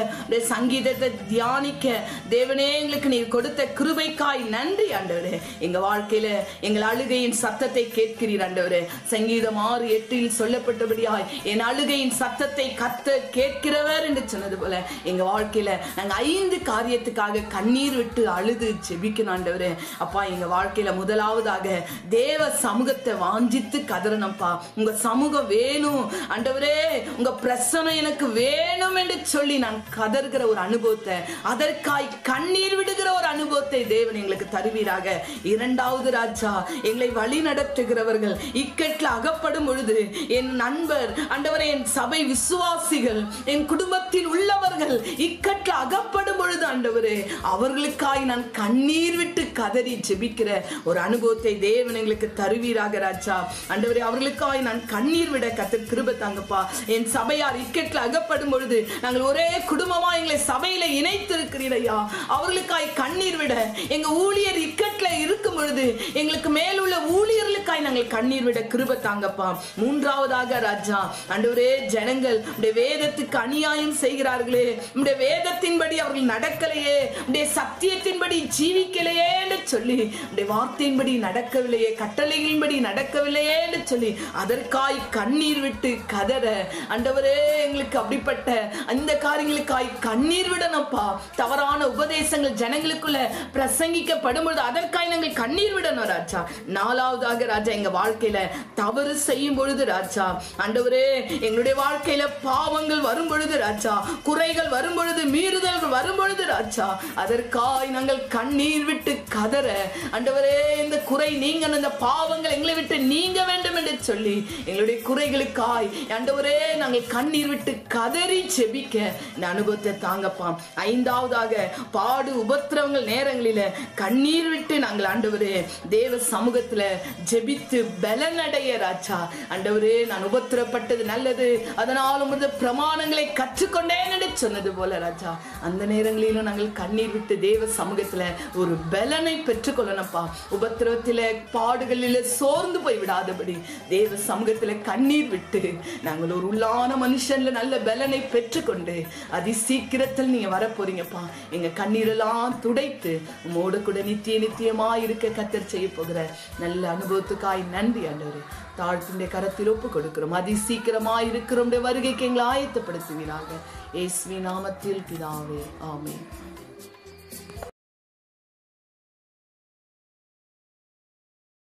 சங்கீதத்தை தியானிக்க தேவனே எங்களுக்கு நீர் கொடுத்த கிருபைக்காய் நன்றி ஆண்டவரே. எங்க வாழ்க்கையில எங்கள் அழுகையின் சத்தத்தை கேட்கிறீர் ஆண்டவரே. சங்கீதம் 6:8 சொல்லப்பட்டபடியாய் என் அழுகையின் சத்தத்தை கர்த்தர் கேட்கிறவர் என்று சொன்னது போல எங்க வாழ்க்கையில நாங்க 5 காரியத்துக்காக கண்ணீர் விட்டு அழுது ஜெபிக்கணும் ஆண்டவரே. அப்பா, எங்க வாழ்க்கையில முதலாவதாக தேவ சமூகத்தை வாஞ்சித்து கதறனப்பா. உங்க சமூகம் வேணும் ஆண்டவரே, உங்க பிரசன்னம் எனக்கு வேணும் என்று சொல்லி நான் கதறுகிற ஒரு அனுபவத்தை, அதற்காய் கண்ணீர் விடுகிற ஒரு அனுபவத்தை தேவன் எங்களுக்கு தருவீராக. 2வது ராஜா, எங்களை வழி நடத்துகிறவர்கள் இக்கட்டில் அகப்படும் பொழுது, என் நண்பர் ஆண்டவரே, என் சபை விசுவாசிகள், என் குடும்பத்தில் உள்ளவர்கள் இக்கட்டில் அகப்படும் பொழுது ஆண்டவரே, அவர்களுக்காய் நான் கண்ணீர் விட்டு கதறி ஜெபிக்கிற ஒரு அனுபவத்தை தேவன் எங்களுக்கு தருவீராக ராஜா. ஆண்டவரே, அவர்களுக்காய் நான் கண்ணீர் விட கர்த்தர் கிருபை தாங்கப்பா. என் சபையார் இக்கட்டில் அகப்படும் பொழுது நாங்கள் ஒரே குடும்பமா எங்களை சபையில இணைத்திருக்கிறீரையா, அவர்களுக்காய் கண்ணீர் விட, எங்க ஊழியர் இக்கட்டில் இருக்கும் பொழுது எங்களுக்கு மேலுள்ள ஊழியர்களுக்காய் நாங்கள் கண்ணீர் விட கிருபை தாங்கப்பா. 3வதாக ராஜா, ஆண்டவரே, ஜனங்கள் உடைய வேதத்துக்கு அநியாயம் செய்கிறார்களே, உடைய வேதத்தின்படி அவர்கள் நடக்கலையே, உடைய சத்தியத்தின்படி ஜீவிக்கலையே என்று சொல்லி உடைய வார்த்தையின்படி நடக்கவில்லையே, கட்டளையின்படி நடக்கவில்லையே என்று சொல்லி அதற்காய் கண்ணீர் விட்டு கதற, ஆண்டவரே எங்களுக்கு அப்படிப்பட்ட அந்த காரியங்களுக்காய் கண்ணீர் விடணும்ப்பா. தவறான உபதேசங்கள் ஜனங்களுக்குள்ள பிரசங்கிக்கப்படும் பொழுது அதற்காய் நாங்கள் கண்ணீர் விடணும் ராஜா. நாலாவதாக ராஜா, எங்க வாழ்க்கையில தவறு செய்யும் பொழுது ராஜா, ஆண்டவரே எங்களுடைய வாழ்க்கையில பாவங்கள் வரும் பொழுது ராஜா, குறைகள் வரும் பொழுது, மீறுதல்கள் வரும் பொழுது ராஜா, அதற்காய் நாங்கள் கண்ணீர் விட்டு கதற, ஆண்டவரே இந்த குறை நீங்க, அந்த பாவங்கள் எங்களை விட்டு நீங்க வேண்டும் என்று சொல்லி எங்களுடைய குறைகளுக்காய் ஆண்டவரே நாங்கள் கண்ணீர் விட்டு கதறி செபிக்க இந்த அனுபவத்தை தாங்கப்பா. ஐந்தாவதாக, பாடு உபத்திரவங்கள் நேரங்களில கண்ணீர் விட்டு நாங்கள் ஆண்டவரே தேவ சமூகத்துல ஜெபித்து பலனடைய ராஜா. ஆண்டவரே நான் உபத்திரப்பட்டது நல்லது, அதனால் உமது பிரமாணங்களை கற்றுக்கொண்டேன் என்று சொன்னது போல ராஜா, அந்த நேரங்களிலும் நாங்கள் கண்ணீர் விட்டு தேவ சமூகத்துல ஒரு பலனை பெற்றுக்கொள்ளணும்ப்பா. உபத்திரவத்தில பாடுகளில சோர்ந்து போய் விடாதபடி தேவ சமூகத்துல கண்ணீர் விட்டு நாங்கள் ஒரு உள்ளான மனுஷன்ல நல்ல பலனை பெற்றுக்கொண்டு அதி சீக்கிரத்தில் நீங்க வரப்போறீங்கப்பா. எங்க கண்ணீரெல்லாம் துடைத்து உமோடு கூட நித்தியமா இருக்க கர்த்தர் செய்ய போகிற நல்ல அனுபவத்துக்காய் நன்றி ஆண்டவரே. தாழ்த்துடைய கரத்தில் ஒப்பு கொடுக்கிறோம். அதி சீக்கிரமா இருக்கிறோம் வருகைக்கு எங்களை ஆயத்தப்படுத்துவீராக. இயேசுவின் நாமத்தில் பிதாவே, ஆமென்.